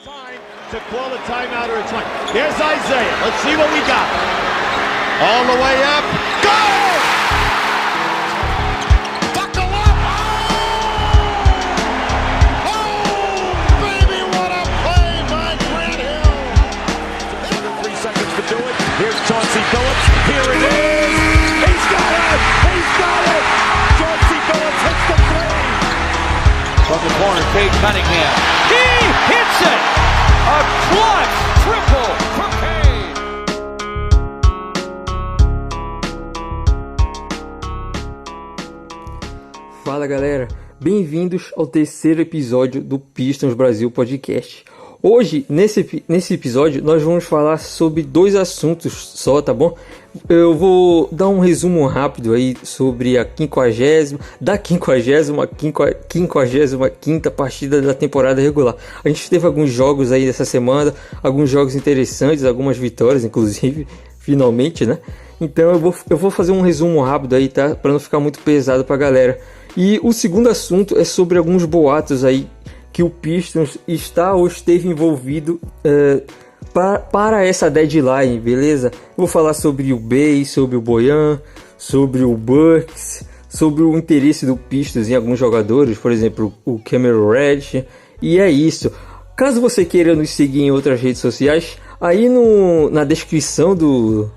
Fine to call a timeout or a 20. There's Isaiah. Let's see what we got. All the way up. Go! Buckle up! Oh, baby, what a play by Grant Hill. Under 3 seconds to do it. Here's Chauncey Billups. Here it is. He's got it. He's got it. Chauncey Billups hits the three. From the corner, Cade Cunningham. He hits it! A clutch triple for Cade! Fala galera, bem-vindos ao terceiro episódio do Pistons Brasil Podcast. Hoje, nesse episódio, nós vamos falar sobre dois assuntos só, tá bom? Eu vou dar um resumo rápido aí sobre a 55ª partida da temporada regular. A gente teve alguns jogos aí dessa semana, alguns jogos interessantes, algumas vitórias, inclusive, finalmente, né? Então eu vou fazer um resumo rápido aí, tá? Para não ficar muito pesado pra galera. E o segundo assunto é sobre alguns boatos aí que o Pistons está ou esteve envolvido para essa deadline, beleza? Vou falar sobre o Bey, sobre o Bojan, sobre o Bucks, sobre o interesse do Pistons em alguns jogadores, por exemplo, o Cameron Reddish, e é isso. Caso você queira nos seguir em outras redes sociais, aí na descrição de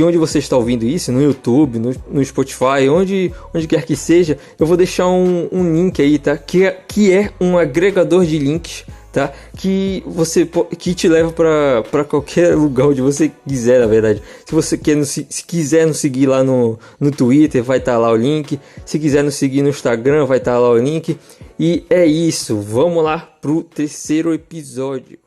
onde você está ouvindo isso, no YouTube, no Spotify, onde quer que seja, eu vou deixar um link aí, tá? Que é um agregador de links, tá? Que te leva para qualquer lugar onde você quiser, na verdade. Se você quiser nos seguir lá no Twitter, vai estar lá o link. Se quiser nos seguir no Instagram, vai estar lá o link. E é isso, vamos lá pro terceiro episódio.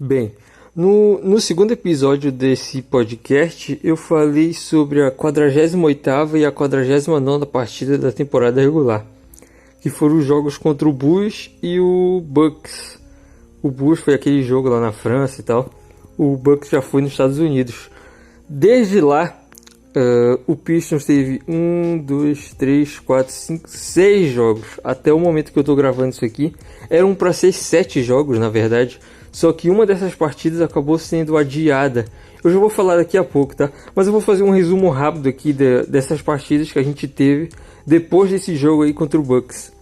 Bem, no segundo episódio desse podcast, eu falei sobre a 48ª e a 49ª partida da temporada regular, que foram os jogos contra o Bulls e o Bucks. O Bulls foi aquele jogo lá na França e tal, o Bucks já foi nos Estados Unidos. Desde lá, o Pistons teve 6 jogos, até o momento que eu estou gravando isso aqui. Eram para ser 7 jogos, na verdade. Só que uma dessas partidas acabou sendo adiada. Eu já vou falar daqui a pouco, tá? Mas eu vou fazer um resumo rápido aqui dessas partidas que a gente teve depois desse jogo aí contra o Bucks.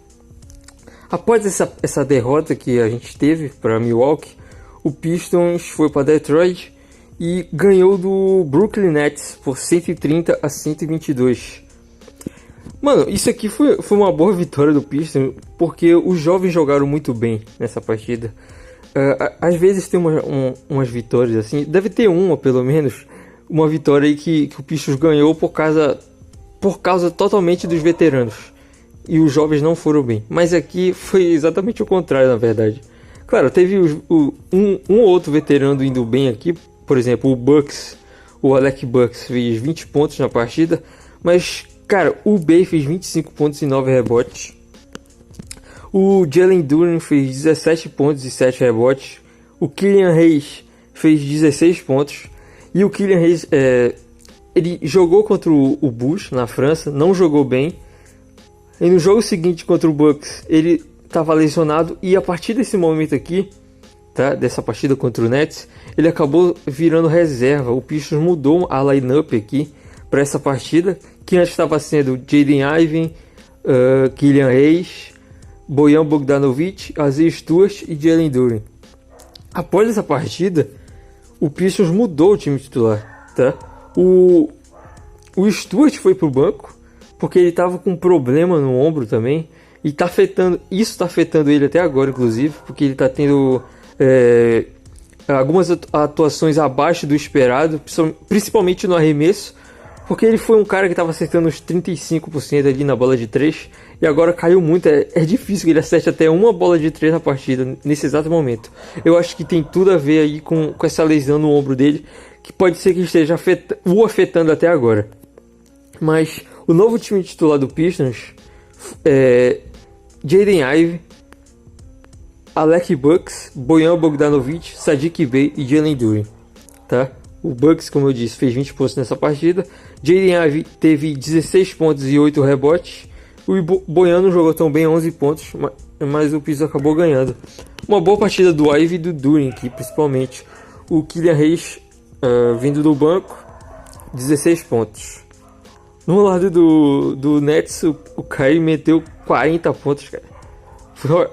Após essa derrota que a gente teve para Milwaukee, o Pistons foi para Detroit e ganhou do Brooklyn Nets por 130-122. Mano, isso aqui foi uma boa vitória do Pistons, porque os jovens jogaram muito bem nessa partida. Às vezes tem umas vitórias assim, deve ter uma pelo menos, uma vitória aí que o Pistons ganhou por causa totalmente dos veteranos e os jovens não foram bem. Mas aqui foi exatamente o contrário, na verdade. Claro, teve um ou outro veterano indo bem aqui, por exemplo, o Alec Burks fez 20 pontos na partida, mas cara, o Bey fez 25 pontos e 9 rebotes. O Jalen Duren fez 17 pontos e 7 rebotes. O Killian Hayes fez 16 pontos. E o Killian Hayes, ele jogou contra o Bulls na França, não jogou bem. E no jogo seguinte contra o Bucks, ele estava lesionado. E a partir desse momento aqui, tá, dessa partida contra o Nets, ele acabou virando reserva. O Pistons mudou a lineup aqui para essa partida, que antes estava sendo Jaden Ivey, Killian Hayes, Bojan Bogdanovic, Isaiah Stewart e Jalen Duren. Após essa partida, o Pistons mudou o time titular, tá? O Stewart foi pro banco porque ele estava com um problema no ombro também e isso está afetando ele até agora, inclusive, porque ele está tendo algumas atuações abaixo do esperado, principalmente no arremesso, porque ele foi um cara que estava acertando uns 35% ali na bola de 3 e agora caiu muito. É difícil que ele acerte até uma bola de 3 na partida nesse exato momento. Eu acho que tem tudo a ver aí com essa lesão no ombro dele, que pode ser que esteja o afetando até agora. Mas o novo time titular do Pistons é Jaden Ivey, Alec Burks, Bojan Bogdanovic, Saddiq Bey e Jalen Duren, tá? O Bucks, como eu disse, fez 20 pontos nessa partida Jaden Ivey teve 16 pontos e 8 rebotes. O Bojan não jogou tão bem, 11 pontos, mas o Pistons acabou ganhando. Uma boa partida do Ivey e do Duren aqui, principalmente. O Killian Hayes, vindo do banco, 16 pontos. No lado do Nets, o Kyrie meteu 40 pontos, cara.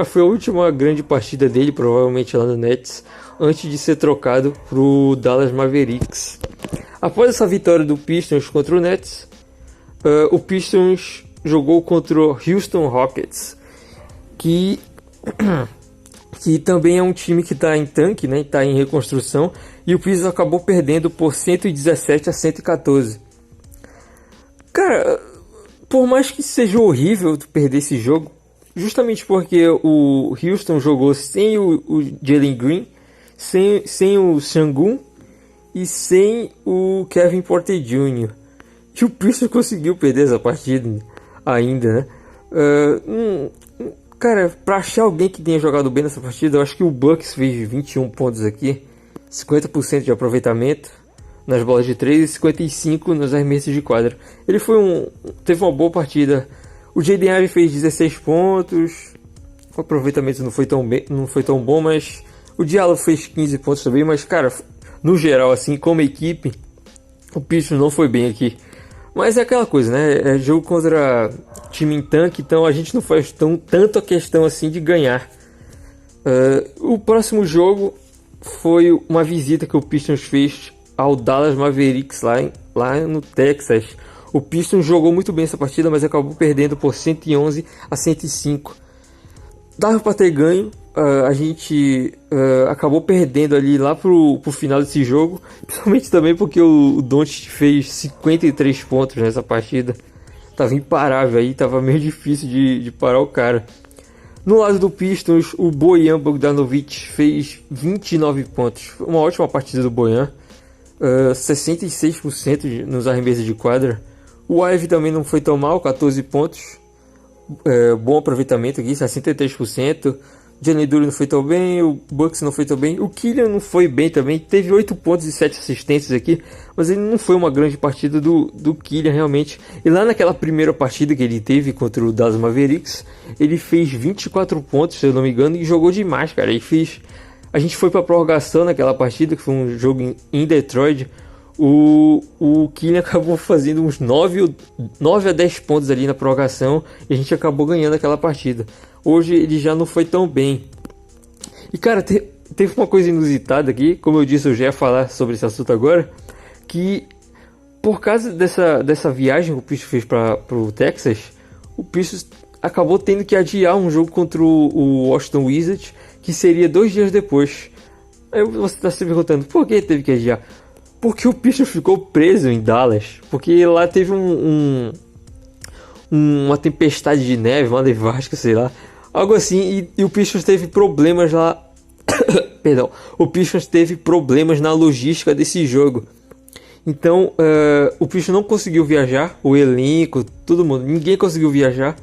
Foi a última grande partida dele, provavelmente lá no Nets, antes de ser trocado pro Dallas Mavericks. Após essa vitória do Pistons contra o Nets, o Pistons jogou contra o Houston Rockets, que também é um time que está em tanque, né? Está em reconstrução, e o Pistons acabou perdendo por 117-114. Cara, por mais que seja horrível perder esse jogo, justamente porque o Houston jogou sem o Jalen Green, sem o Sengun e sem o Kevin Porter Jr. E o Pistons conseguiu perder essa partida ainda, né? Cara, pra achar alguém que tenha jogado bem nessa partida, eu acho que o Bucks fez 21 pontos aqui, 50% de aproveitamento nas bolas de 3 e 55% nos arremessos de quadra. Ele teve uma boa partida. O Jaden Ivey fez 16 pontos, o aproveitamento não foi tão bom, mas o Diallo fez 15 pontos também. Mas, cara, no geral, assim, como equipe, o Pistons não foi bem aqui. Mas é aquela coisa, né? É jogo contra time em tanque, então a gente não faz tanto a questão assim de ganhar. O próximo jogo foi uma visita que o Pistons fez ao Dallas Mavericks lá no Texas. O Pistons jogou muito bem essa partida, mas acabou perdendo por 111-105. Dava para ter ganho. A gente acabou perdendo ali lá pro final desse jogo, principalmente também porque o Doncic fez 53 pontos nessa partida. Tava imparável aí, tava meio difícil de parar o cara. No lado do Pistons, o Bojan Bogdanovic fez 29 pontos. Uma ótima partida do Bojan, 66% nos arremessos de quadra. O Ivey também não foi tão mal, 14 pontos. Bom aproveitamento aqui, 63%. Jalen Duren não foi tão bem, o Bucks não foi tão bem, o Killian não foi bem também, teve 8 pontos e 7 assistências aqui, mas ele não foi uma grande partida do Killian realmente. E lá naquela primeira partida que ele teve contra o Dallas Mavericks, ele fez 24 pontos, se eu não me engano, e jogou demais, cara. A gente foi pra prorrogação naquela partida, que foi um jogo em Detroit. O Killian acabou fazendo uns 9 a 10 pontos ali na prorrogação, e a gente acabou ganhando aquela partida. Hoje ele já não foi tão bem. E cara, teve uma coisa inusitada aqui, como eu disse, eu já ia falar sobre esse assunto agora, que por causa dessa viagem que o Pistons fez para o Texas, o Pistons acabou tendo que adiar um jogo contra o Washington Wizards, que seria 2 dias depois. Aí você está se perguntando, por que teve que adiar? Porque o Pistons ficou preso em Dallas, porque lá teve uma tempestade de neve, uma nevasca, sei lá, algo assim, e o Pistons teve problemas lá. Perdão, o Pistons teve problemas na logística desse jogo. Então o Pistons não conseguiu viajar, o elenco, todo mundo, ninguém conseguiu viajar.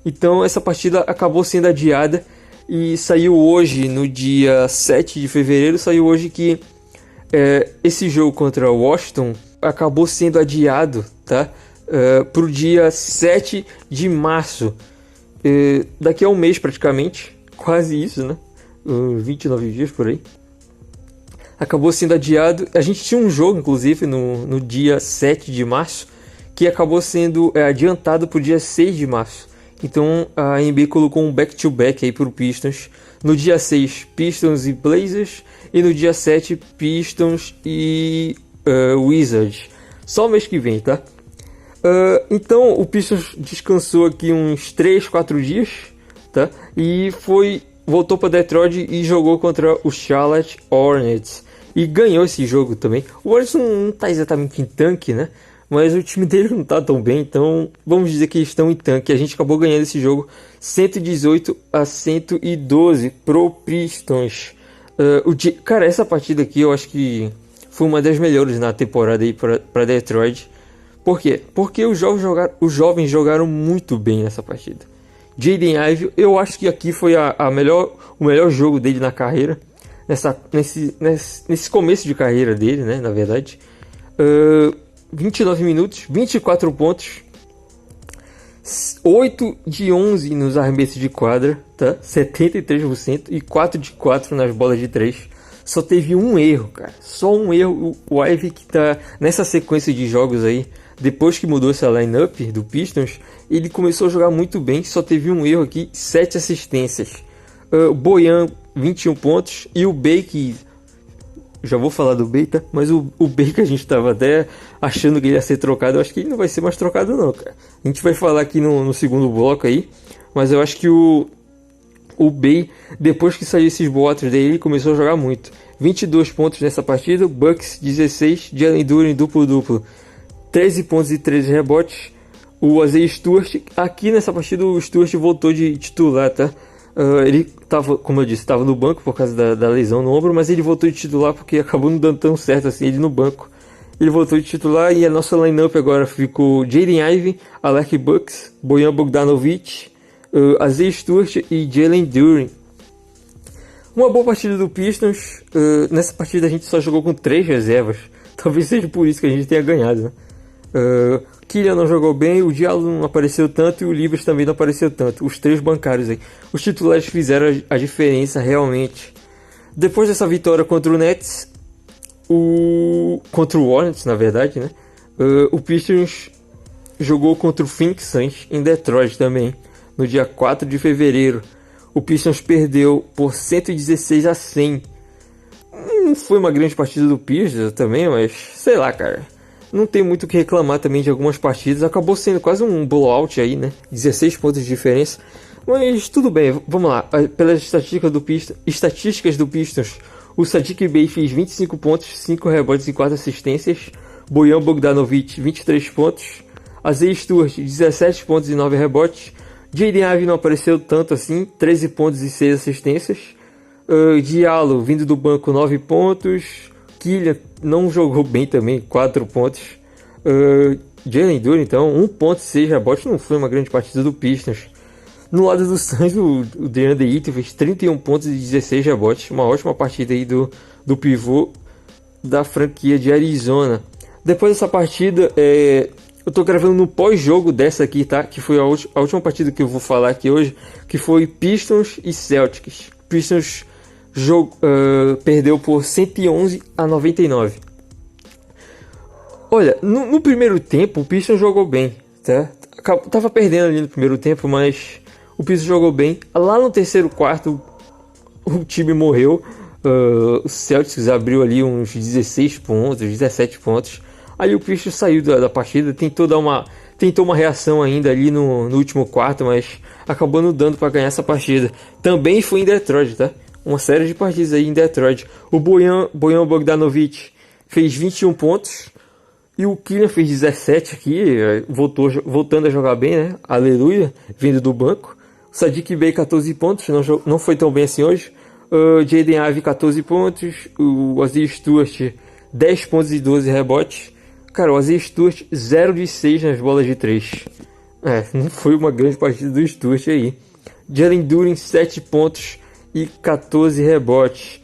Então essa partida acabou sendo adiada e saiu hoje, no dia 7 de fevereiro, saiu hoje que esse jogo contra o Washington acabou sendo adiado, tá? Para o dia 7 de março. Daqui a um mês praticamente, quase isso, né? 29 dias por aí. Acabou sendo adiado. A gente tinha um jogo, inclusive, no dia 7 de março, que acabou sendo adiantado para o dia 6 de março. Então a NBA colocou um back-to-back aí para o Pistons. No dia 6, Pistons e Blazers. E no dia 7, Pistons e Wizards. Só o mês que vem, tá? Então o Pistons descansou aqui uns 3-4 dias, tá? E voltou para Detroit e jogou contra o Charlotte Hornets. E ganhou esse jogo também. O Hornets não tá exatamente em tanque, né? Mas o time dele não tá tão bem, então vamos dizer que eles estão em tanque. A gente acabou ganhando esse jogo 118-112 pro Pistons. Cara, essa partida aqui eu acho que foi uma das melhores na temporada aí para Detroit. Por quê? Porque os jovens jogaram muito bem nessa partida. Jaden Ivey, eu acho que aqui foi o melhor jogo dele na carreira. Nesse começo de carreira dele, né, na verdade. 29 minutos, 24 pontos, 8 de 11 nos arremessos de quadra, tá? 73% e 4 de 4 nas bolas de 3. Só teve um erro, cara. Só um erro. O Ivey, que tá nessa sequência de jogos aí, depois que mudou essa lineup do Pistons, ele começou a jogar muito bem. Só teve um erro aqui, 7 assistências. Bojan, 21 pontos. E o Bey, já vou falar do Bey, tá? Mas o Bey, que a gente tava até achando que ele ia ser trocado, eu acho que ele não vai ser mais trocado não, cara. A gente vai falar aqui no segundo bloco aí, mas eu acho que o Bey, depois que saiu esses boatos dele, ele começou a jogar muito. 22 pontos nessa partida, Bucks 16, Jalen Duren duplo-duplo, 13 pontos e 13 rebotes. O Isaiah Stewart, aqui nessa partida o Stewart voltou de titular, tá? Ele tava, como eu disse, estava no banco por causa da lesão no ombro, mas ele voltou de titular porque acabou não dando tão certo assim ele no banco. Ele voltou de titular e a nossa lineup agora ficou Jaden Ivey, Alec Burks, Bojan Bogdanovic, Isaiah Stewart e Jalen Duren. Uma boa partida do Pistons. Nessa partida a gente só jogou com 3 reservas. Talvez seja por isso que a gente tenha ganhado, né? Killian não jogou bem, o Diallo não apareceu tanto e o Livers também não apareceu tanto. Os 3 bancários aí. Os titulares fizeram a diferença realmente. Depois dessa vitória contra o Nets, contra o Hornets, na verdade, né? O Pistons jogou contra o Phoenix Suns em Detroit também, no dia 4 de fevereiro. O Pistons perdeu por 116-100. Não foi uma grande partida do Pistons também, mas sei lá, cara. Não tem muito o que reclamar também de algumas partidas. Acabou sendo quase um blowout aí, né? 16 pontos de diferença. Mas tudo bem, vamos lá. Pelas estatísticas do Pistons, o Saddiq Bey fez 25 pontos, 5 rebotes e 4 assistências. Bojan Bogdanovic, 23 pontos. Isaiah Stewart, 17 pontos e 9 rebotes. Jaden Ivey não apareceu tanto assim, 13 pontos e 6 assistências. Diallo, vindo do banco, 9 pontos. Killian não jogou bem também, 4 pontos. Jalen Duren, então, 1 ponto e 6 rebotes. Não foi uma grande partida do Pistons. No lado do Suns, o DeAndre Ayton fez 31 pontos e 16 rebotes. Uma ótima partida aí do pivô da franquia de Arizona. Depois dessa partida, eu tô gravando no pós-jogo dessa aqui, tá? Que foi a última partida que eu vou falar aqui hoje, que foi Pistons e Celtics. Pistons perdeu por 111-99. Olha, no primeiro tempo o Pistons jogou bem, tá? Tava perdendo ali no primeiro tempo, mas o Pistons jogou bem. Lá no terceiro quarto o time morreu. O Celtics abriu ali uns 16 pontos, 17 pontos. Aí o Pistons saiu da partida, tentou uma reação ainda ali no último quarto, mas acabou não dando para ganhar essa partida. Também foi em Detroit, tá? Uma série de partidas aí em Detroit. O Bojan Bogdanovic fez 21 pontos e o Killian fez 17 aqui, voltando a jogar bem, né? Aleluia, vindo do banco. O Saddiq Bey 14 pontos, não foi tão bem assim hoje. Jaden Ivey 14 pontos, o Isaiah Stewart 10 pontos e 12 rebotes. Cara, o Isaiah Stewart 0 de 6 nas bolas de 3. Não foi uma grande partida do Stewart aí. Jalen Duren 7 pontos e 14 rebotes.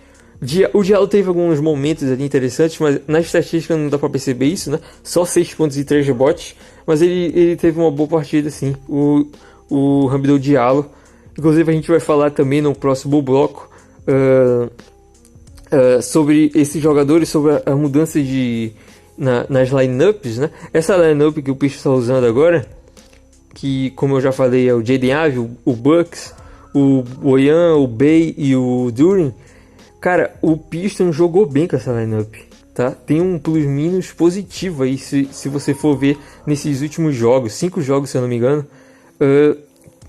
O Diallo teve alguns momentos ali interessantes, mas na estatística não dá para perceber isso, né? Só 6 pontos e 3 rebotes, mas ele teve uma boa partida, sim. O Hamidou Diallo. Inclusive a gente vai falar também no próximo bloco sobre esses jogadores, sobre a mudança nas lineups, né? Essa lineup que o Pistons está usando agora, que como eu já falei é o Jaden Ivey, o Bucks, o Bojan, o Bey e o Duren. Cara, o Pistons jogou bem com essa lineup, tá? Tem um plus-minus positivo aí, se você for ver nesses últimos jogos, 5 jogos se eu não me engano.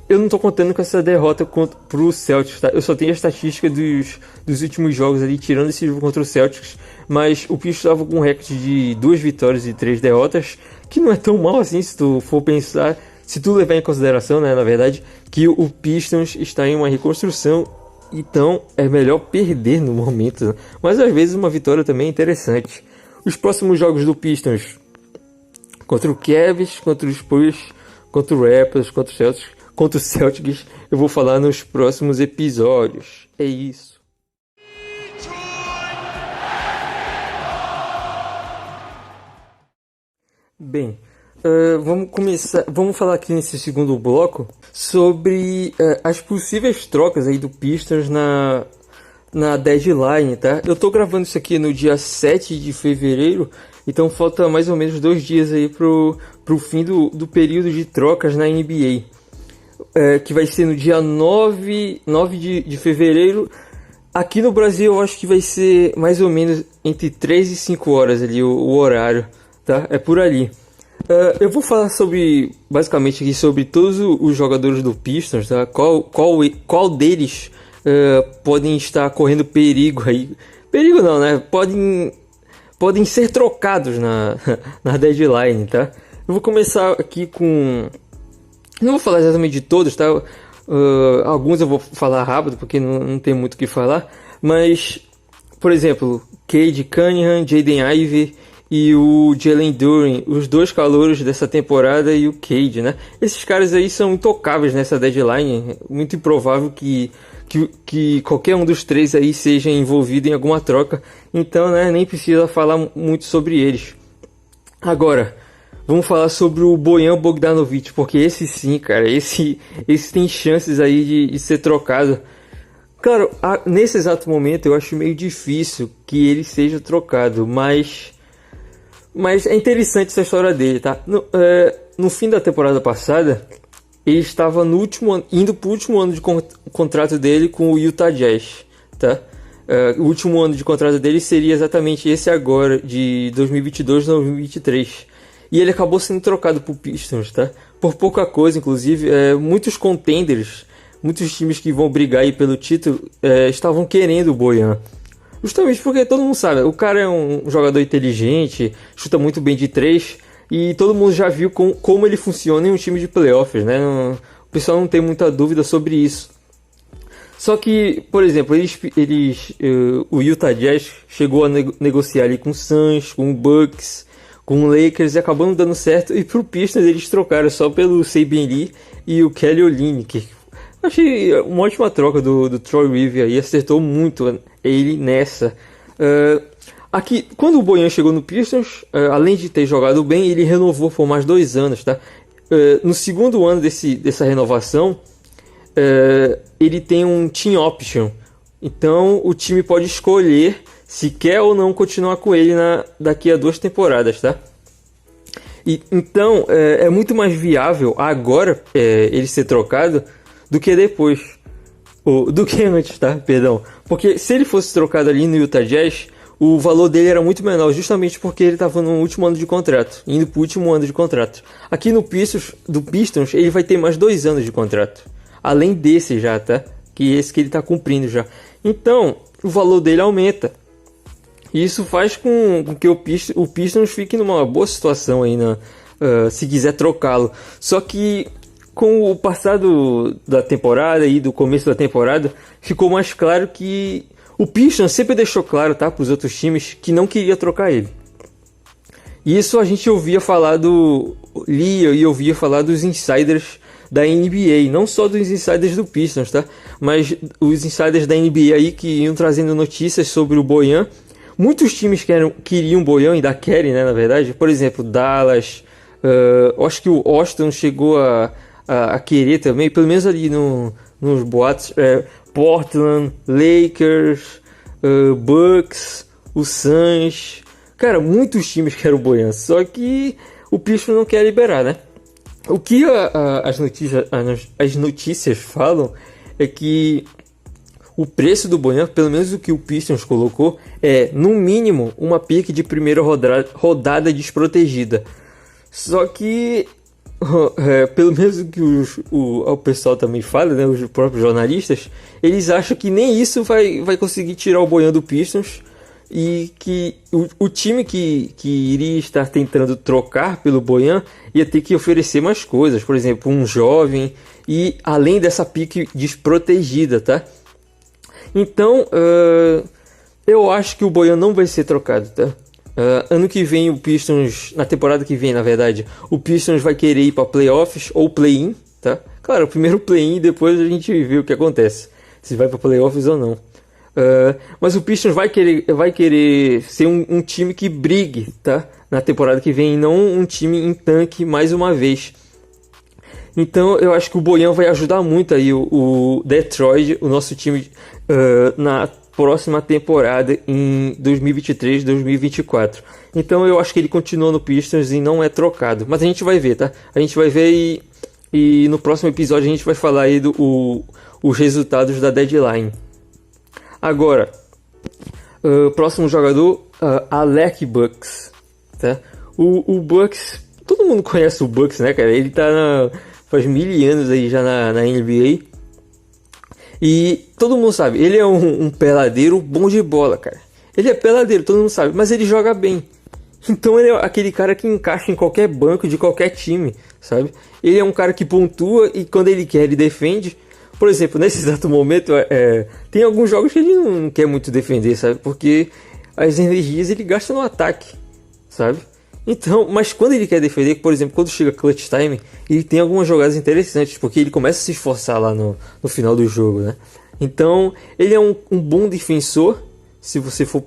Eu não tô contando com essa derrota pro Celtics, tá? Eu só tenho a estatística dos últimos jogos ali, tirando esse jogo contra o Celtics. Mas o Pistons estava com um recorde de 2 vitórias e 3 derrotas, que não é tão mal assim se tu for pensar, se tu levar em consideração, né, na verdade, que o Pistons está em uma reconstrução, então é melhor perder no momento, né? Mas às vezes uma vitória também é interessante. Os próximos jogos do Pistons, contra o Cavs, contra os Spurs, contra o Raptors, contra o Celtics, eu vou falar nos próximos episódios. É isso. Bem, vamos falar aqui nesse segundo bloco sobre as possíveis trocas aí do Pistons na deadline, tá? Eu tô gravando isso aqui no dia 7 de fevereiro, então falta mais ou menos 2 dias aí pro fim do período de trocas na NBA, que vai ser no dia 9 de fevereiro. Aqui no Brasil eu acho que vai ser mais ou menos entre 3 e 5 horas ali o horário, tá? É por ali. Eu vou falar basicamente aqui sobre todos os jogadores do Pistons, tá? Qual deles podem estar correndo perigo aí. Perigo não, né? Podem ser trocados na deadline, tá? Eu vou começar aqui com... Não vou falar exatamente de todos, tá? Alguns eu vou falar rápido, porque não tem muito o que falar. Mas, por exemplo, Cade Cunningham, Jaden Ivey e o Jalen Duren, os dois calouros dessa temporada, e o Cade, né? Esses caras aí são intocáveis nessa deadline. Muito improvável que qualquer um dos três aí seja envolvido em alguma troca. Então, né, nem precisa falar muito sobre eles. Agora, vamos falar sobre o Bojan Bogdanovic, porque esse sim, cara, esse tem chances aí de ser trocado. Claro, nesse exato momento eu acho meio difícil que ele seja trocado, mas é interessante essa história dele, tá? No fim da temporada passada, ele estava indo para o último ano de contrato dele com o Utah Jazz, tá? O último ano de contrato dele seria exatamente esse agora, de 2022-2023. E ele acabou sendo trocado por Pistons, tá? Por pouca coisa, inclusive. Muitos contenders, muitos times que vão brigar aí pelo título, estavam querendo o Bojan. Justamente porque todo mundo sabe, o cara é um jogador inteligente, chuta muito bem de 3, e todo mundo já viu como ele funciona em um time de playoffs, né? O pessoal não tem muita dúvida sobre isso. Só que, por exemplo, o Utah Jazz chegou a negociar ali com o Suns, com o Bucks, com o Lakers, e acabou não dando certo. E pro Pistons eles trocaram só pelo Saben Lee e o Kelly Olynyk. Achei uma ótima troca do Troy Weaver aí, acertou muito ele nessa. Aqui, quando o Bojan chegou no Pistons, além de ter jogado bem, ele renovou por mais 2 anos, tá? No segundo ano dessa renovação, ele tem um team option. Então o time pode escolher se quer ou não continuar com ele daqui a 2 temporadas, tá? Então é muito mais viável agora ele ser trocado do que depois. Do que antes, tá? Perdão. Porque se ele fosse trocado ali no Utah Jazz, o valor dele era muito menor, justamente porque ele estava no último ano de contrato, indo para o último ano de contrato. Aqui no Pistons, ele vai ter mais 2 anos de contrato. Além desse já, tá? Que esse que ele está cumprindo já. Então, o valor dele aumenta. E isso faz com que o Pistons fique numa boa situação aí, se quiser trocá-lo. Só que com o passado da temporada e do começo da temporada, ficou mais claro que o Pistons sempre deixou claro, tá, para os outros times, que não queria trocar ele. E isso a gente lia e ouvia falar dos insiders da NBA, não só dos insiders do Pistons, tá? Mas os insiders da NBA aí que iam trazendo notícias sobre o Bojan. Muitos times queriam o Bojan, ainda querem, né, na verdade. Por exemplo, Dallas, acho que o Austin chegou a querer também, pelo menos ali nos boatos, Portland, Lakers, Bucks, o Suns. Cara, muitos times querem o Bojan, só que o Pistons não quer liberar, né? O que as notícias falam é que o preço do Bojan, pelo menos o que o Pistons colocou, é no mínimo uma pick de primeira rodada desprotegida. Só que pelo menos o que o pessoal também fala, né, os próprios jornalistas, eles acham que nem isso vai conseguir tirar o Bojan do Pistons, e que o time que iria estar tentando trocar pelo Bojan ia ter que oferecer mais coisas, por exemplo, um jovem, e além dessa pique desprotegida, tá? Então, eu acho que o Bojan não vai ser trocado, tá? Ano que vem o Pistons, na temporada que vem, na verdade, o Pistons vai querer ir para playoffs ou play-in, tá? Claro, primeiro play-in e depois a gente vê o que acontece, se vai para playoffs ou não. Mas o Pistons vai querer ser um time que brigue, tá? Na temporada que vem, e não um time em tanque mais uma vez. Então eu acho que o Bojan vai ajudar muito aí o Detroit, o nosso time, na próxima temporada em 2023, 2024. Então eu acho que ele continua no Pistons e não é trocado. Mas a gente vai ver, tá? A gente vai ver e no próximo episódio a gente vai falar aí os resultados da deadline. Agora, próximo jogador, Alec Burks, tá? O Burks, todo mundo conhece o Burks, né, cara? Ele tá faz 1000 anos aí já na NBA. E todo mundo sabe, ele é um peladeiro bom de bola, cara. Ele é peladeiro, todo mundo sabe, mas ele joga bem. Então ele é aquele cara que encaixa em qualquer banco de qualquer time, sabe? Ele é um cara que pontua e quando ele quer, ele defende. Por exemplo, nesse exato momento, tem alguns jogos que ele não quer muito defender, sabe? Porque as energias ele gasta no ataque, sabe? Então, mas quando ele quer defender, por exemplo, quando chega clutch time, ele tem algumas jogadas interessantes, porque ele começa a se esforçar lá no final do jogo, né? Então, ele é um bom defensor, se você for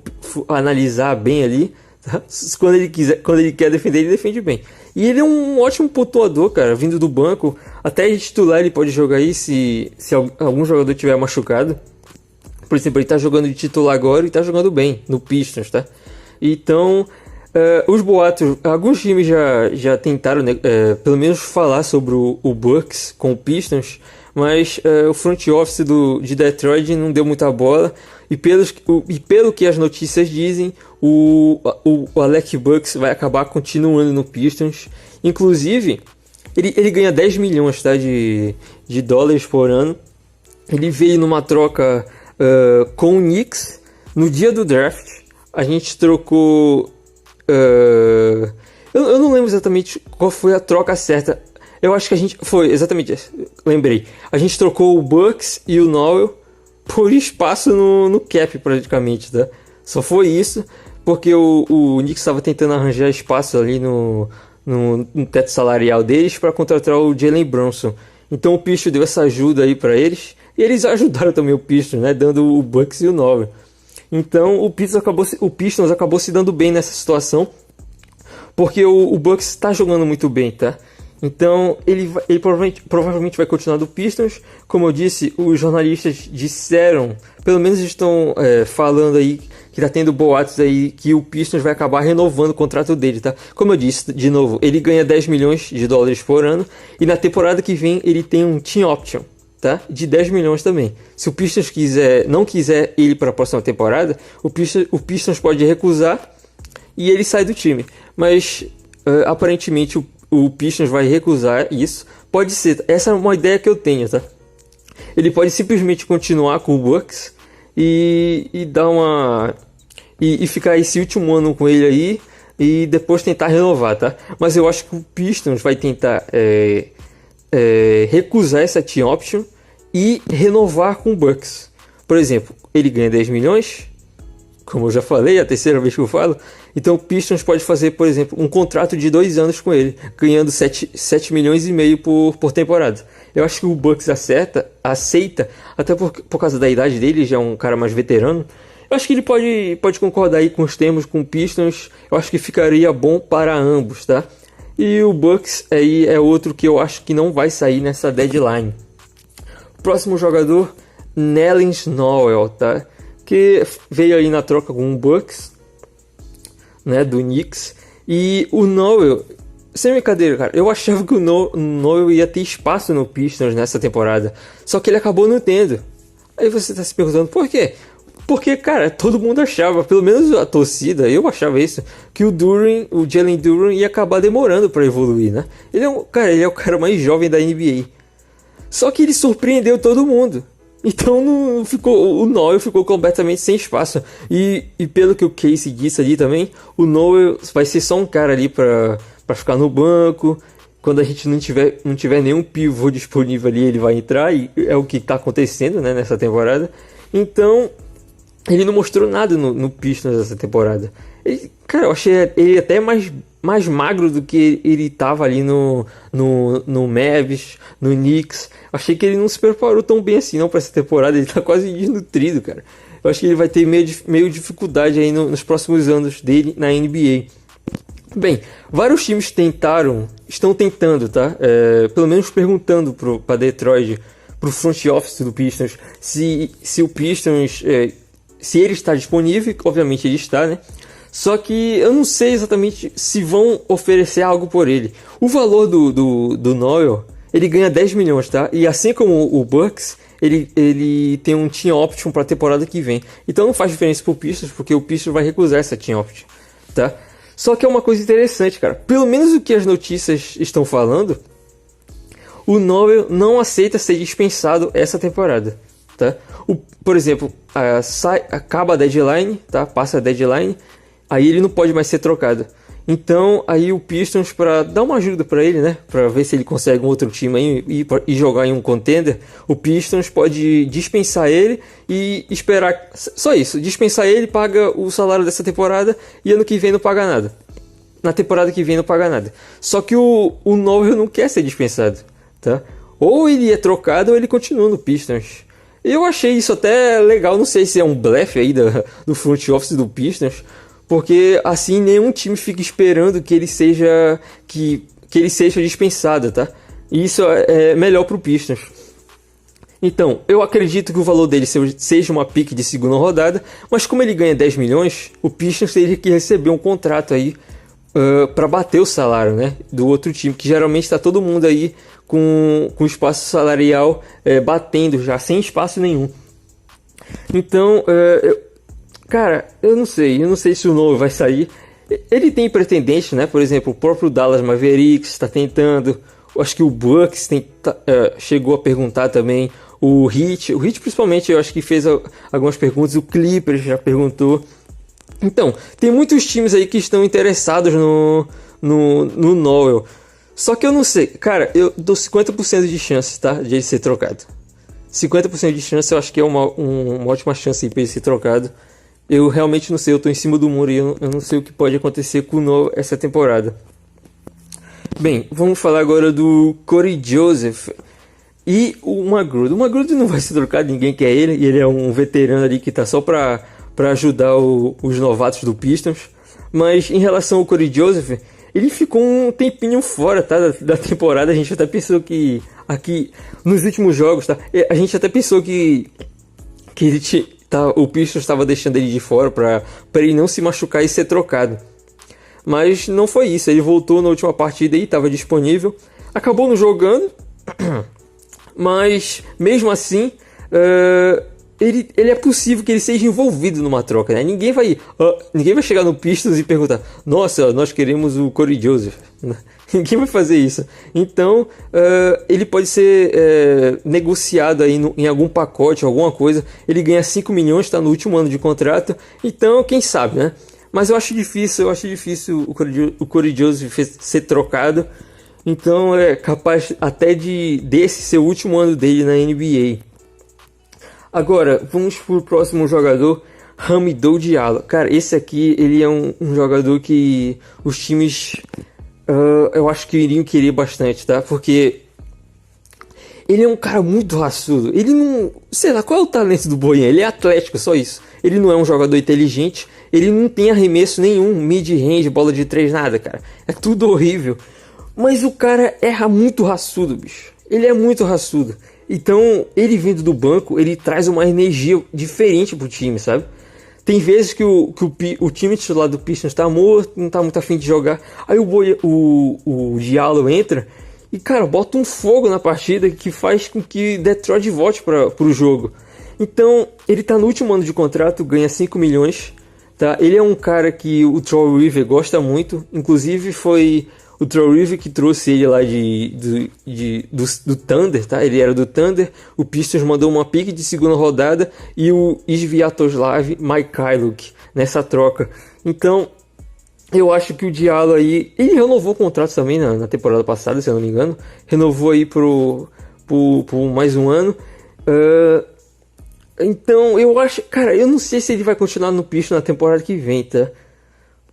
analisar bem ali, tá? Quando ele quer defender, ele defende bem. E ele é um ótimo pontuador, cara, vindo do banco. Até de titular ele pode jogar aí se algum jogador tiver machucado. Por exemplo, ele tá jogando de titular agora e tá jogando bem no Pistons, tá? Então, os boatos, alguns times já tentaram, né, pelo menos falar sobre o Bucks com o Pistons, mas o front office de Detroit não deu muita bola. E pelo que as notícias dizem, o Alec Burks vai acabar continuando no Pistons. Inclusive, ele ganha 10 milhões, tá, de dólares por ano. Ele veio numa troca com o Knicks no dia do draft. A gente trocou... eu não lembro exatamente qual foi a troca certa. Eu acho que a gente... Foi, exatamente, lembrei. A gente trocou o Bucks e o Noel por espaço no cap, praticamente, tá? Só foi isso, porque o Knicks estava tentando arranjar espaço ali no teto salarial deles para contratar o Jalen Brunson. Então o Pistons deu essa ajuda aí para eles, e eles ajudaram também o Pistons, né? Dando o Bucks e o Noel. Então o Pistons acabou se dando bem nessa situação, porque o Bucks está jogando muito bem, tá? Então ele provavelmente vai continuar do Pistons. Como eu disse, os jornalistas disseram, pelo menos estão falando aí que tá tendo boatos aí que o Pistons vai acabar renovando o contrato dele, tá? Como eu disse, de novo, ele ganha 10 milhões de dólares por ano e na temporada que vem ele tem um team option, tá? De 10 milhões também. Se o Pistons não quiser ele para a próxima temporada, o Pistons pode recusar e ele sai do time. Mas aparentemente o Pistons vai recusar isso. Pode ser, essa é uma ideia que eu tenho, tá? Ele pode simplesmente continuar com o Bucks e dar uma... E ficar esse último ano com ele aí e depois tentar renovar, tá? Mas eu acho que o Pistons vai tentar recusar essa team option e renovar com o Bucks. Por exemplo, ele ganha 10 milhões, como eu já falei, é a terceira vez que eu falo. Então o Pistons pode fazer, por exemplo, um contrato de 2 anos com ele, ganhando 7 milhões e meio por temporada. Eu acho que o Bucks aceita, até por causa da idade dele, já é um cara mais veterano. Eu acho que ele pode concordar aí com os termos com o Pistons. Eu acho que ficaria bom para ambos, tá? E o Bucks aí é outro que eu acho que não vai sair nessa deadline. O próximo jogador, Nerlens Noel, tá? Que veio aí na troca com o Bucks, né, do Knicks. E o Noel, sem brincadeira, cara, eu achava que o Noel ia ter espaço no Pistons nessa temporada, só que ele acabou não tendo. Aí você tá se perguntando por quê? Porque, cara, todo mundo achava, pelo menos a torcida, eu achava isso, que o Jalen Duren ia acabar demorando para evoluir, né? Ele é o cara mais jovem da NBA. Só que ele surpreendeu todo mundo. Então o Noel ficou completamente sem espaço. E pelo que o Casey disse ali também, o Noel vai ser só um cara ali para ficar no banco. Quando a gente não tiver nenhum pivô disponível ali, ele vai entrar. E é o que está acontecendo, né, nessa temporada. Então ele não mostrou nada no Pistons essa temporada. Cara, eu achei ele até mais magro do que ele tava ali no Mavs, no Knicks. Achei que ele não se preparou tão bem assim não para essa temporada. Ele tá quase desnutrido, cara. eu acho que ele vai ter meio dificuldade aí nos próximos anos dele na NBA. Bem, vários times estão tentando, tá? Pelo menos perguntando para Detroit, pro front office do Pistons, se o Pistons, se ele está disponível. Obviamente ele está, né? Só que eu não sei exatamente se vão oferecer algo por ele. O valor do Noel, ele ganha 10 milhões, tá? E assim como o Bucks, ele tem um team option para a temporada que vem. Então não faz diferença pro Pistons, porque o Pistons vai recusar essa team option, tá? Só que é uma coisa interessante, cara. Pelo menos o que as notícias estão falando, o Noel não aceita ser dispensado essa temporada, tá? Por exemplo, acaba a deadline, tá? Passa a deadline, aí ele não pode mais ser trocado. Então, aí o Pistons, para dar uma ajuda para ele, né? Para ver se ele consegue um outro time aí e jogar em um contender, o Pistons pode dispensar ele e esperar. Só isso, dispensar ele, paga o salário dessa temporada e ano que vem não paga nada. Na temporada que vem não paga nada. Só que o Noel não quer ser dispensado, tá? Ou ele é trocado ou ele continua no Pistons. Eu achei isso até legal, não sei se é um blefe aí do front office do Pistons, porque assim nenhum time fica esperando que ele seja dispensado, tá? E isso é melhor pro Pistons. Então, eu acredito que o valor dele seja uma pick de segunda rodada, mas como ele ganha 10 milhões, o Pistons teria que receber um contrato aí para bater o salário, né, do outro time, que geralmente está todo mundo aí com espaço salarial batendo já, sem espaço nenhum. Então, cara, eu não sei se o Noel vai sair. Ele tem pretendentes, né? Por exemplo, o próprio Dallas Mavericks está tentando. Acho que o Bucks chegou a perguntar também. O Heat principalmente, eu acho que fez algumas perguntas. O Clippers já perguntou. Então, tem muitos times aí que estão interessados no Noel. Só que eu não sei. Cara, eu dou 50% de chance, tá? De ele ser trocado. 50% de chance, eu acho que é uma ótima chance para ele ser trocado. Eu realmente não sei, eu tô em cima do muro e eu não sei o que pode acontecer com o Noel essa temporada. Bem, vamos falar agora do Corey Joseph e o McGrady. O McGrady não vai ser trocado, ninguém quer ele. E ele é um veterano ali que tá só pra ajudar os novatos do Pistons. Mas em relação ao Corey Joseph, ele ficou um tempinho fora, tá, da temporada. A gente até pensou que aqui nos últimos jogos, tá, a gente até pensou que o Pistons estava deixando ele de fora para ele não se machucar e ser trocado. Mas não foi isso. Ele voltou na última partida e estava disponível. Acabou não jogando. Mas mesmo assim, ele é possível que ele seja envolvido numa troca, né? Ninguém vai chegar no Pistons e perguntar: nossa, nós queremos o Corey Joseph. Ninguém vai fazer isso. Então, ele pode ser negociado aí em algum pacote, alguma coisa. Ele ganha 5 milhões, está no último ano de contrato. Então, quem sabe, né? Mas eu acho difícil o Corey Joseph ser trocado. Então, é capaz até desse ser o último ano dele na NBA. Agora, vamos pro próximo jogador, Hamidou Diallo. Cara, esse aqui, ele é um jogador que os times... eu acho que iriam querer bastante, tá? Porque ele é um cara muito raçudo. Ele não... Sei lá, qual é o talento do Bojan? Ele é atlético, só isso. Ele não é um jogador inteligente. Ele não tem arremesso nenhum, mid-range, bola de 3, nada, cara. É tudo horrível. Mas o cara erra muito raçudo, bicho. Ele é muito raçudo. Então, ele vindo do banco, ele traz uma energia diferente pro time, sabe? Tem vezes que o time titular do Pistons tá morto, não tá muito afim de jogar. Aí o Diallo entra e, cara, bota um fogo na partida que faz com que Detroit volte pro jogo. Então, ele tá no último ano de contrato, ganha 5 milhões, tá? Ele é um cara que o Troy Weaver gosta muito. Inclusive, foi o Troy Weaver que trouxe ele lá do Thunder, tá? Ele era do Thunder. O Pistons mandou uma pick de segunda rodada e o Sviatoslav Mikhailuk nessa troca. Então, eu acho que o Diallo aí... Ele renovou o contrato também na temporada passada, se eu não me engano. Renovou aí por mais um ano. Então, eu acho... Cara, eu não sei se ele vai continuar no Pistons na temporada que vem, tá?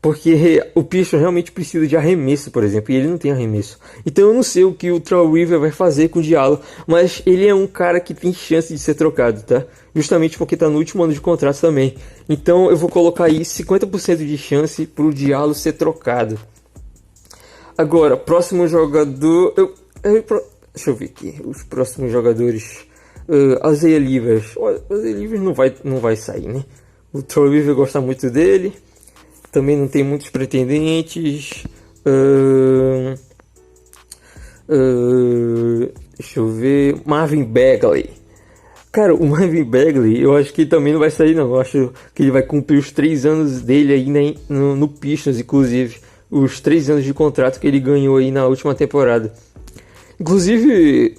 Porque o Pistons realmente precisa de arremesso, por exemplo, e ele não tem arremesso. Então eu não sei o que o Troy Weaver vai fazer com o Diallo, mas ele é um cara que tem chance de ser trocado, tá? Justamente porque tá no último ano de contrato também. Então eu vou colocar aí 50% de chance pro Diallo ser trocado. Agora, próximo jogador... Deixa eu ver aqui, os próximos jogadores... Isaiah Livers. O Isaiah Livers não vai sair, né? O Troy Weaver gosta muito dele. Também não tem muitos pretendentes. Deixa eu ver. Marvin Bagley. Cara, o Marvin Bagley, eu acho que ele também não vai sair, não. Eu acho que ele vai cumprir os 3 anos dele aí no Pistons, inclusive. Os 3 anos de contrato que ele ganhou aí na última temporada. Inclusive,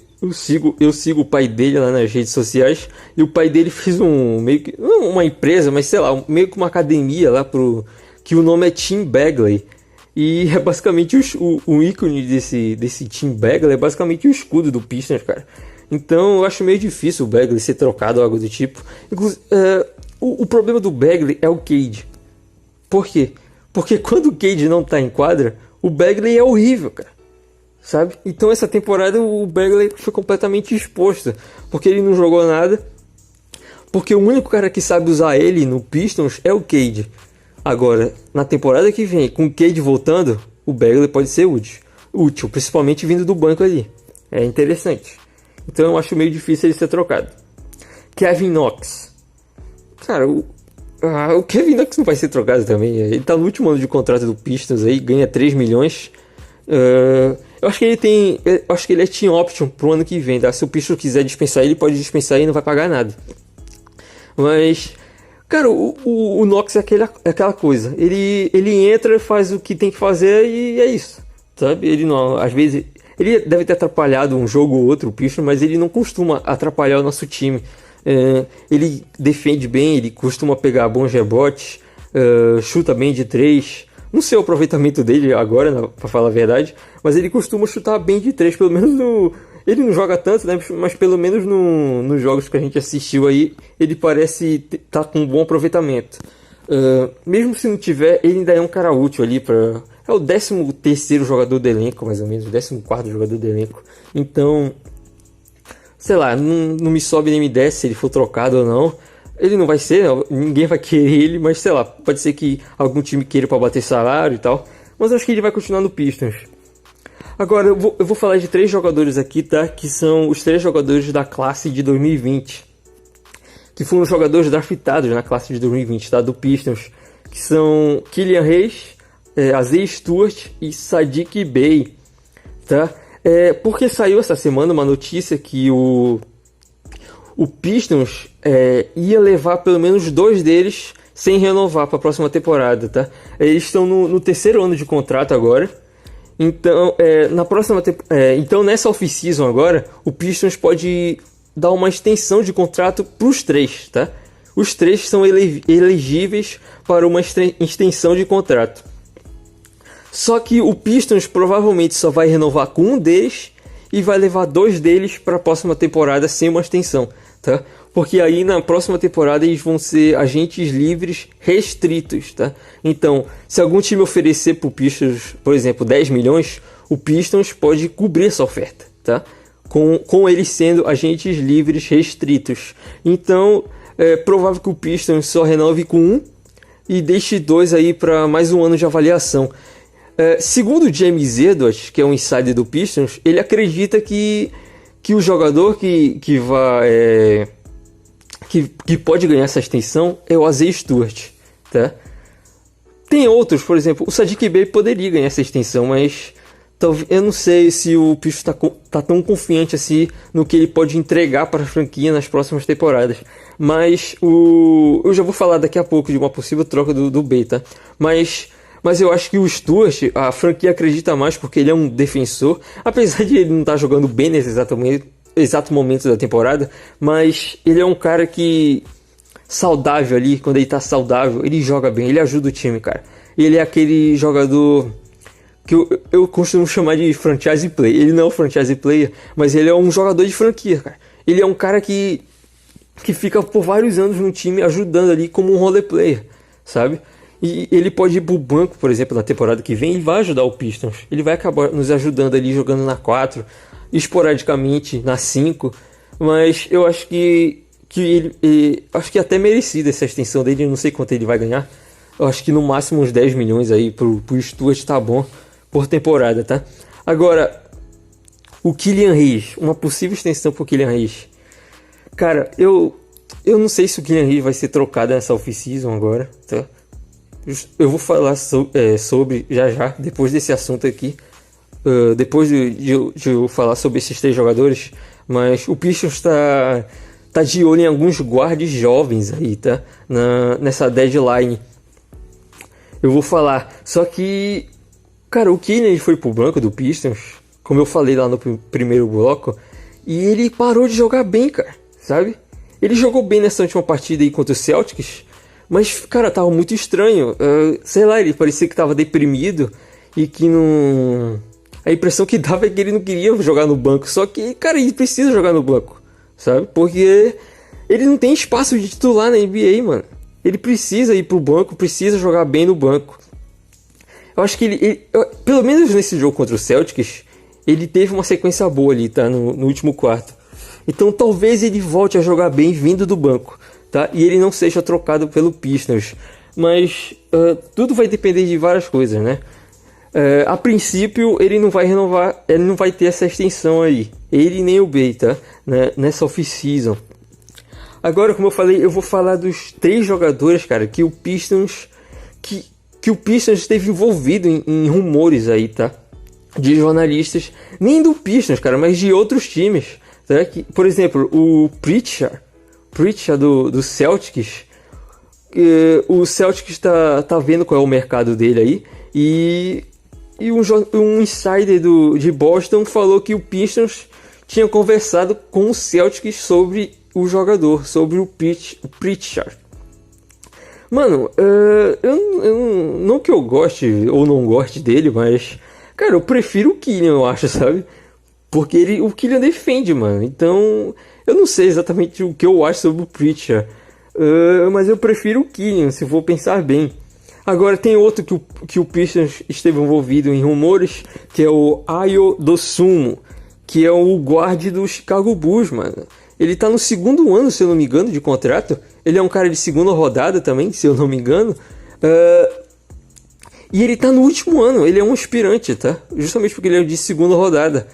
eu sigo o pai dele lá nas redes sociais. E o pai dele fez meio que, não uma empresa, mas sei lá, meio que uma academia lá que o nome é Tim Bagley. E é basicamente o ícone desse Tim Bagley é basicamente o escudo do Pistons, cara. Então eu acho meio difícil o Bagley ser trocado ou algo do tipo. O problema do Bagley é o Cade. Por quê? Porque quando o Cade não tá em quadra, o Bagley é horrível, cara. Sabe? Então essa temporada o Bagley foi completamente exposto. Porque ele não jogou nada. Porque o único cara que sabe usar ele no Pistons é o Cade. Agora, na temporada que vem, com o Cade voltando, o Bagley pode ser útil, principalmente vindo do banco ali. É interessante. Então eu acho meio difícil ele ser trocado. Kevin Knox. Cara, o Kevin Knox não vai ser trocado também. Ele tá no último ano de contrato do Pistons aí, ganha 3 milhões. Eu acho que ele é team option pro ano que vem, tá? Se o Pistons quiser dispensar ele, pode dispensar e não vai pagar nada. Mas... Cara, o Knox é aquela coisa. Ele entra, faz o que tem que fazer e é isso. Sabe? Ele não, às vezes, ele deve ter atrapalhado um jogo ou outro, o Pistons, mas ele não costuma atrapalhar o nosso time. Ele defende bem, ele costuma pegar bons rebotes, chuta bem de 3. Não sei o aproveitamento dele agora, pra falar a verdade, mas ele costuma chutar bem de 3, pelo menos no... Ele não joga tanto, né? Mas pelo menos nos jogos que a gente assistiu aí, ele parece estar com um bom aproveitamento. Mesmo se não tiver, ele ainda é um cara útil ali para... É o 13º jogador do elenco, mais ou menos, o 14º jogador do elenco. Então, sei lá, não me sobe nem me desce se ele for trocado ou não. Ele não vai ser, ninguém vai querer ele, mas sei lá, pode ser que algum time queira para bater salário e tal. Mas eu acho que ele vai continuar no Pistons. Agora, eu vou falar de 3 jogadores aqui, tá? Que são os 3 jogadores da classe de 2020. Que foram os jogadores draftados na classe de 2020, tá? Do Pistons. Que são Killian Hayes, Isaiah Stewart e Saddiq Bey, tá? Porque saiu essa semana uma notícia que o Pistons ia levar pelo menos 2 deles sem renovar para a próxima temporada, tá? Eles estão no 3º ano de contrato agora. Então, então nessa off-season agora, o Pistons pode dar uma extensão de contrato para os 3, tá? Os 3 são elegíveis para uma extensão de contrato. Só que o Pistons provavelmente só vai renovar com um deles e vai levar 2 deles para a próxima temporada sem uma extensão, tá? Porque aí na próxima temporada eles vão ser agentes livres restritos, tá? Então, se algum time oferecer pro Pistons, por exemplo, 10 milhões, o Pistons pode cobrir essa oferta, tá? Com eles sendo agentes livres restritos. Então, é provável que o Pistons só renove com 1 e deixe 2 aí para mais um ano de avaliação. Segundo o James Edwards, que é um insider do Pistons, ele acredita que o jogador que pode ganhar essa extensão é o Isaiah Stewart, tá? Tem outros, por exemplo, o Saddiq Bey poderia ganhar essa extensão, mas eu não sei se o Pistons tá tão confiante assim no que ele pode entregar para a franquia nas próximas temporadas. Mas eu já vou falar daqui a pouco de uma possível troca do Bey, tá? Mas eu acho que o Stewart, a franquia acredita mais porque ele é um defensor, apesar de ele não estar jogando bem nesse exato momento da temporada, mas ele é um cara que saudável ali, quando ele tá saudável, ele joga bem, ele ajuda o time, cara. Ele é aquele jogador que eu costumo chamar de franchise player. Ele não é um franchise player, mas ele é um jogador de franquia, cara. Ele é um cara que fica por vários anos no time ajudando ali como um role player, sabe? E ele pode ir pro banco, por exemplo, na temporada que vem, e vai ajudar o Pistons. Ele vai acabar nos ajudando ali, jogando na 4, esporadicamente na 5. Mas eu acho que acho que é até merecido essa extensão dele. Eu não sei quanto ele vai ganhar. Eu acho que no máximo uns 10 milhões aí pro Stuart tá bom por temporada, tá? Agora, o Killian Hayes, uma possível extensão pro Killian Hayes. Cara, eu não sei se o Killian Hayes vai ser trocado nessa off-season agora, tá? Eu vou falar sobre já, depois desse assunto aqui. Depois de eu falar sobre esses 3 jogadores. Mas o Pistons tá de olho em alguns guardas jovens aí, tá? Nessa deadline. Eu vou falar. Só que, cara, o Killian foi pro banco do Pistons, como eu falei lá no primeiro bloco, e ele parou de jogar bem, cara, sabe? Ele jogou bem nessa última partida aí contra o Celtics, mas, cara, tava muito estranho. Sei lá, ele parecia que tava deprimido e que não... A impressão que dava é que ele não queria jogar no banco. Só que, cara, ele precisa jogar no banco, sabe? Porque ele não tem espaço de titular na NBA, mano. Ele precisa ir pro banco, precisa jogar bem no banco. Eu acho que pelo menos nesse jogo contra o Celtics, ele teve uma sequência boa ali, tá? No último quarto. Então talvez ele volte a jogar bem vindo do banco, tá? E ele não seja trocado pelo Pistons. Mas tudo vai depender de várias coisas, né? A princípio ele não vai renovar, ele não vai ter essa extensão aí, ele nem o Bey, tá? Nessa off-season. Agora, como eu falei, eu vou falar dos 3 jogadores, cara, que o Pistons que o Pistons esteve envolvido em rumores aí, tá? De jornalistas, nem do Pistons, cara, mas de outros times, tá? Por exemplo, o Pritchard do Celtics. O Celtics tá vendo qual é o mercado dele aí, e um insider de Boston falou que o Pistons tinha conversado com o Celtics sobre o jogador, sobre o Pritchard. Mano, não que eu goste ou não goste dele, mas, cara, eu prefiro o Killian, eu acho, sabe? Porque o Killian defende, mano. Então, eu não sei exatamente o que eu acho sobre o Pritchard, mas eu prefiro o Killian, se for pensar bem. Agora tem outro que o Pistons esteve envolvido em rumores, que é o Ayo Dosunmu, que é o guarde do Chicago Bulls, mano. Ele tá no 2º ano, se eu não me engano, de contrato. Ele é um cara de 2ª rodada também, se eu não me engano. E ele tá no último ano, ele é um aspirante, tá? Justamente porque ele é de 2ª rodada.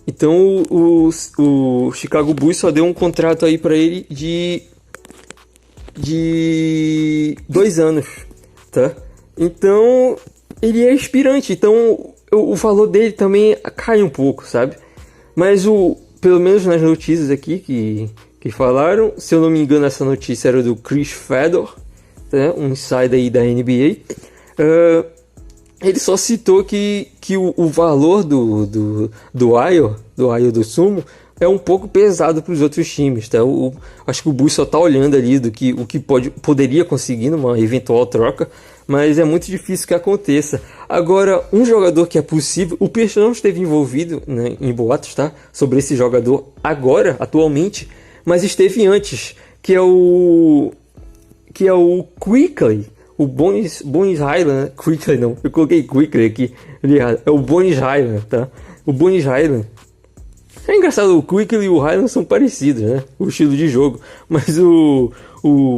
Então o Chicago Bulls só deu um contrato aí pra ele de 2 anos. Tá? Então ele é aspirante, então o valor dele também cai um pouco, sabe? Mas pelo menos nas notícias aqui que falaram, se eu não me engano, essa notícia era do Chris Fedor, tá? Um insider aí da NBA. Ele só citou que o valor do Ayo Dosunmu é um pouco pesado para os outros times, tá? Acho que o Bulls só tá olhando ali o que poderia conseguir numa eventual troca, mas é muito difícil que aconteça. Agora, um jogador que é possível, o Pistons não esteve envolvido, né, em boatos, tá? Sobre esse jogador agora, atualmente, mas esteve antes, que é o Quickley, o Bones Highland, Quickley não, eu coloquei Quickley aqui, é o Bones Highland, tá? O Bones Highland. É engraçado, o Quickley e o Highland são parecidos, né? O estilo de jogo. Mas o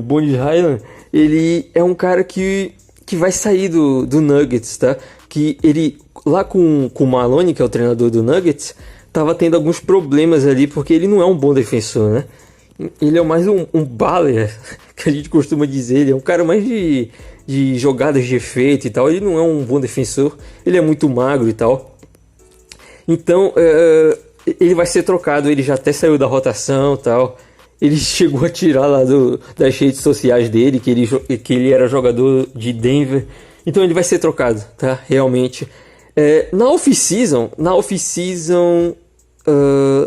Bones Highland, ele é um cara que vai sair do Nuggets, tá? Que ele, lá com o Malone, que é o treinador do Nuggets, tava tendo alguns problemas ali, porque ele não é um bom defensor, né? Ele é mais um baller, que a gente costuma dizer. Ele é um cara mais de jogadas de efeito e tal. Ele não é um bom defensor. Ele é muito magro e tal. Então, ele vai ser trocado. Ele já até saiu da rotação e tal. Ele chegou a tirar lá das redes sociais dele que ele era jogador de Denver. Então ele vai ser trocado, tá? Realmente. Na off-season,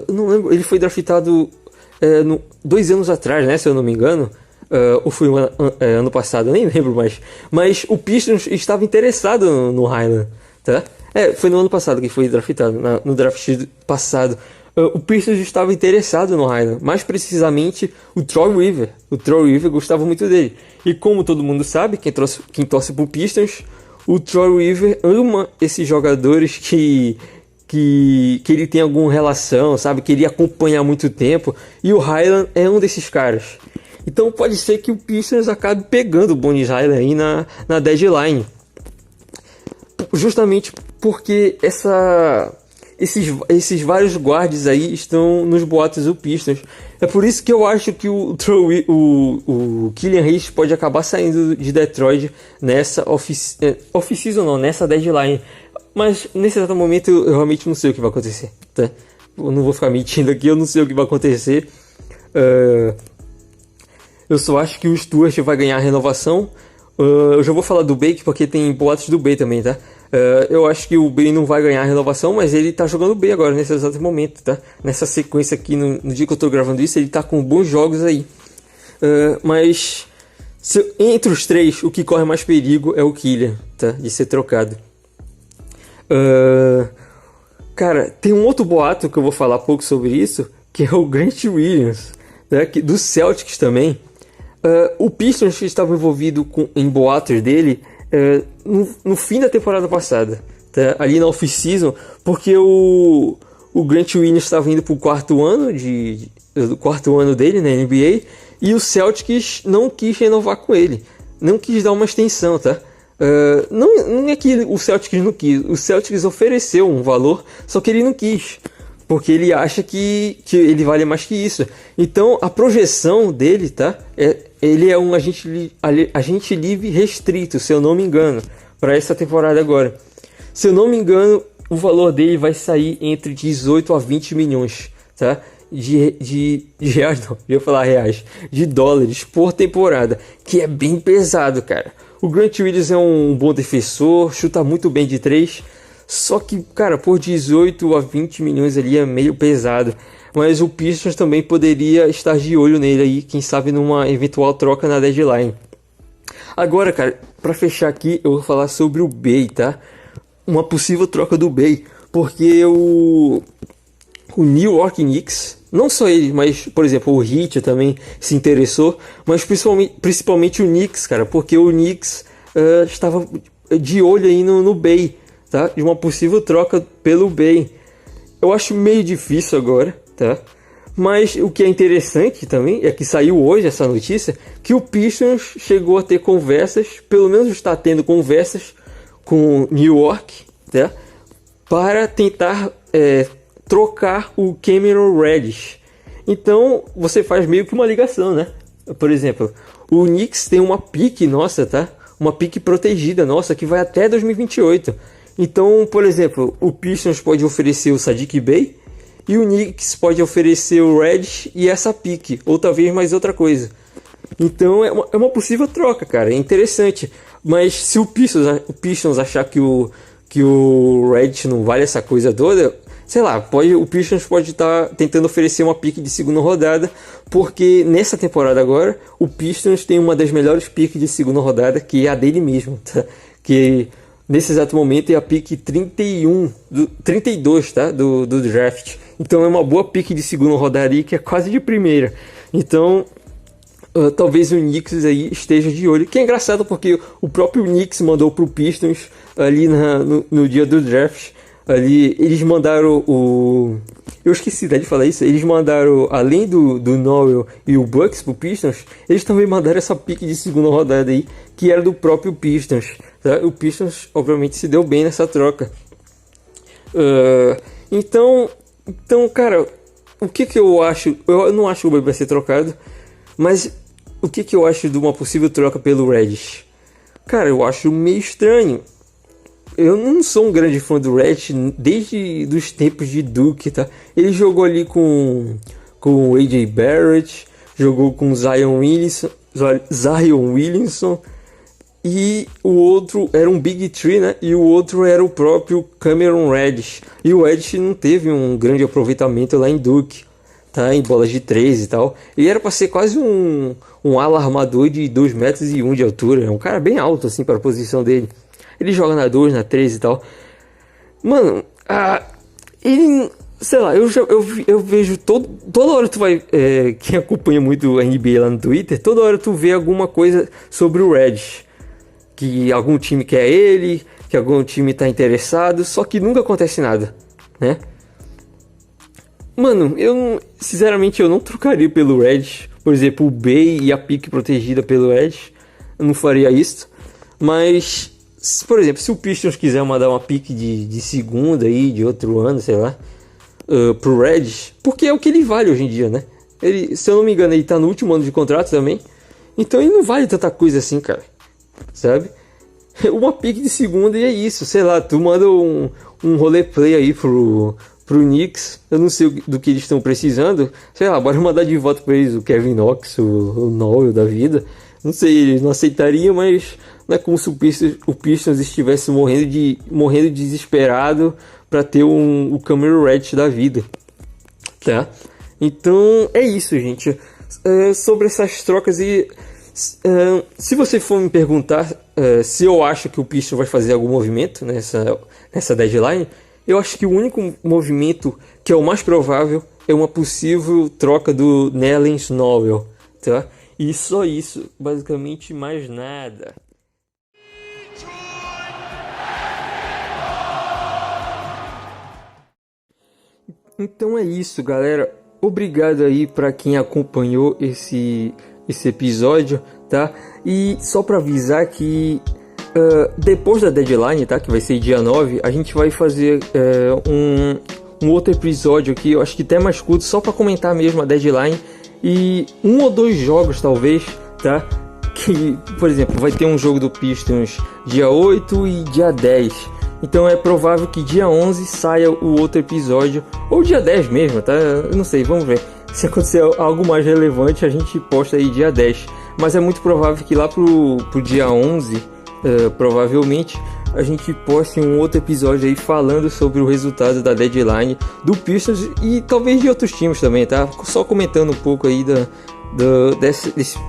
não lembro, ele foi draftado 2 anos atrás, né? Se eu não me engano. Ou foi ano passado, eu nem lembro mais. Mas o Pistons estava interessado no Highland, tá? Foi no ano passado que foi draftado, no draft passado. o Pistons estava interessado no Highland, mais precisamente o Troy Weaver. O Troy Weaver gostava muito dele. E como todo mundo sabe, quem torce pro Pistons, o Troy Weaver ama esses jogadores que ele tem alguma relação, sabe? Que ele acompanha há muito tempo. E o Highland é um desses caras. Então pode ser que o Pistons acabe pegando o Bones Highland aí na deadline. Justamente porque esses vários guards aí estão nos boatos do Pistons. É por isso que eu acho que o Killian Hayes pode acabar saindo de Detroit nessa off-season, não, nessa deadline. Mas nesse exato momento eu realmente não sei o que vai acontecer, tá? Eu não vou ficar mentindo aqui, eu não sei o que vai acontecer. Eu só acho que o Stewart vai ganhar a renovação. Eu já vou falar do Bey, porque tem boatos do Bey também, tá? Eu acho que o Bey não vai ganhar a renovação, mas ele tá jogando bem agora, nesse exato momento, tá? Nessa sequência aqui, no dia que eu tô gravando isso, ele tá com bons jogos aí. Mas entre os três, o que corre mais perigo é o Killian, tá? De ser trocado. Cara, tem um outro boato que eu vou falar pouco sobre isso, que é o Grant Williams, né? Do Celtics também. O Pistons estava envolvido em boatos dele no fim da temporada passada, tá? Ali na off-season, porque o Grant Williams estava indo para o quarto ano dele na NBA, e o Celtics não quis renovar com ele, não quis dar uma extensão, tá? Não é que o Celtics não quis, o Celtics ofereceu um valor, só que ele não quis, porque ele acha que ele vale mais que isso. Então a projeção dele, tá? Ele é um agente livre restrito, se eu não me engano, para essa temporada agora. Se eu não me engano, o valor dele vai sair entre 18 a 20 milhões, tá? De reais, não, eu ia falar reais, de dólares por temporada, que é bem pesado, cara. O Grant Williams é um bom defensor, chuta muito bem de 3, só que, cara, por 18 a 20 milhões ali é meio pesado. Mas o Pistons também poderia estar de olho nele aí, quem sabe numa eventual troca na deadline. Agora, cara, pra fechar aqui, eu vou falar sobre o Bey, tá? Uma possível troca do Bey, porque o New York Knicks, não só ele, mas, por exemplo, o Heat também se interessou, mas principalmente o Knicks, cara, porque o Knicks estava de olho aí no Bey, tá? De uma possível troca pelo Bey. Eu acho meio difícil agora, tá? Mas o que é interessante também é que saiu hoje essa notícia que o Pistons chegou a ter conversas, pelo menos está tendo conversas com New York, tá? Para tentar trocar o Cameron Reddish. Então você faz meio que uma ligação, né? Por exemplo, o Knicks tem uma pique nossa, tá? Uma pique protegida nossa que vai até 2028. Então, por exemplo, o Pistons pode oferecer o Saddiq Bey e o Knicks pode oferecer o Reddish e essa pique, ou talvez mais outra coisa. Então é uma possível troca, cara, é interessante. Mas se o Pistons achar que o Reddish não vale essa coisa toda, sei lá, o Pistons pode estar tentando oferecer uma pique de segunda rodada, porque nessa temporada agora, o Pistons tem uma das melhores piques de segunda rodada, que é a dele mesmo, tá? Que nesse exato momento é a pique 32, tá? Do draft. Então é uma boa pique de segunda rodada aí, que é quase de primeira. Então talvez o Knicks aí esteja de olho, que é engraçado porque o próprio Knicks mandou pro Pistons ali no dia do draft. Ali eles mandaram eu esqueci de falar isso. Eles mandaram, além do Noel e o Bucks pro Pistons, eles também mandaram essa pique de segunda rodada aí, que era do próprio Pistons, tá? O Pistons obviamente se deu bem nessa troca. Então, cara, o que eu acho? Eu não acho que o Bey vai ser trocado, mas o que eu acho de uma possível troca pelo Reddish? Cara, eu acho meio estranho. Eu não sou um grande fã do Reddish desde os tempos de Duke, tá? Ele jogou ali com o AJ Barrett, jogou com Zion Williamson, e o outro era um Big Three, né? E o outro era o próprio Cameron Reddish. E o Reddish não teve um grande aproveitamento lá em Duke, tá? Em bolas de 3 e tal. Ele era para ser quase um ala armador de 2,1 metros de altura. É um cara bem alto assim para a posição dele. Ele joga na 2, na 3 e tal. Mano, ele sei lá, eu vejo toda hora tu vai, quem acompanha muito a NBA lá no Twitter, toda hora tu vê alguma coisa sobre o Reddish, que algum time quer ele, que algum time tá interessado, só que nunca acontece nada, né? Mano, sinceramente eu não trocaria pelo Reddish, por exemplo, o Bey e a pique protegida pelo Reddish, eu não faria isso, mas, por exemplo, se o Pistons quiser mandar uma pique de segunda aí, de outro ano, sei lá, pro Reddish, porque é o que ele vale hoje em dia, né? Ele, se eu não me engano, ele tá no último ano de contrato também, então ele não vale tanta coisa assim, cara, sabe? Uma pique de segunda e é isso, sei lá, tu manda um roleplay aí pro Knicks, eu não sei do que eles estão precisando, sei lá, bora mandar de volta pra eles o Kevin Knox, o Noel da vida, não sei, eles não aceitariam, mas não é como se o Pistons estivesse morrendo desesperado para ter o Cameron Reddish da vida, tá? Então é isso, gente, sobre essas trocas. E se você for me perguntar se eu acho que o Pistons vai fazer algum movimento nessa deadline, eu acho que o único movimento que é o mais provável é uma possível troca do Nerlens Noel, tá? E só isso, basicamente mais nada. Então é isso, galera. Obrigado aí para quem acompanhou esse episódio, tá? E só para avisar que depois da deadline, tá? Que vai ser dia 9, a gente vai fazer um outro episódio aqui, eu acho que até mais curto, só para comentar mesmo a deadline e 1 ou 2 jogos talvez, tá? Que, por exemplo, vai ter um jogo do Pistons dia 8 e dia 10. Então é provável que dia 11 saia o outro episódio, ou dia 10 mesmo, tá? Eu não sei, vamos ver. Se acontecer algo mais relevante, a gente posta aí dia 10. Mas é muito provável que lá pro dia 11, provavelmente, a gente poste um outro episódio aí falando sobre o resultado da deadline do Pistons e talvez de outros times também, tá? Só comentando um pouco aí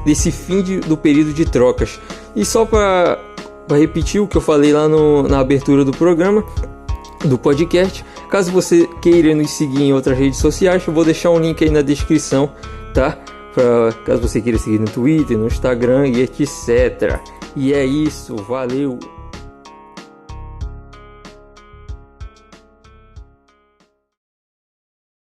desse fim do período de trocas. E só para repetir o que eu falei lá na abertura do programa, do podcast, caso você queira nos seguir em outras redes sociais, eu vou deixar um link aí na descrição, tá? Caso você queira seguir no Twitter, no Instagram e etc. E é isso, valeu!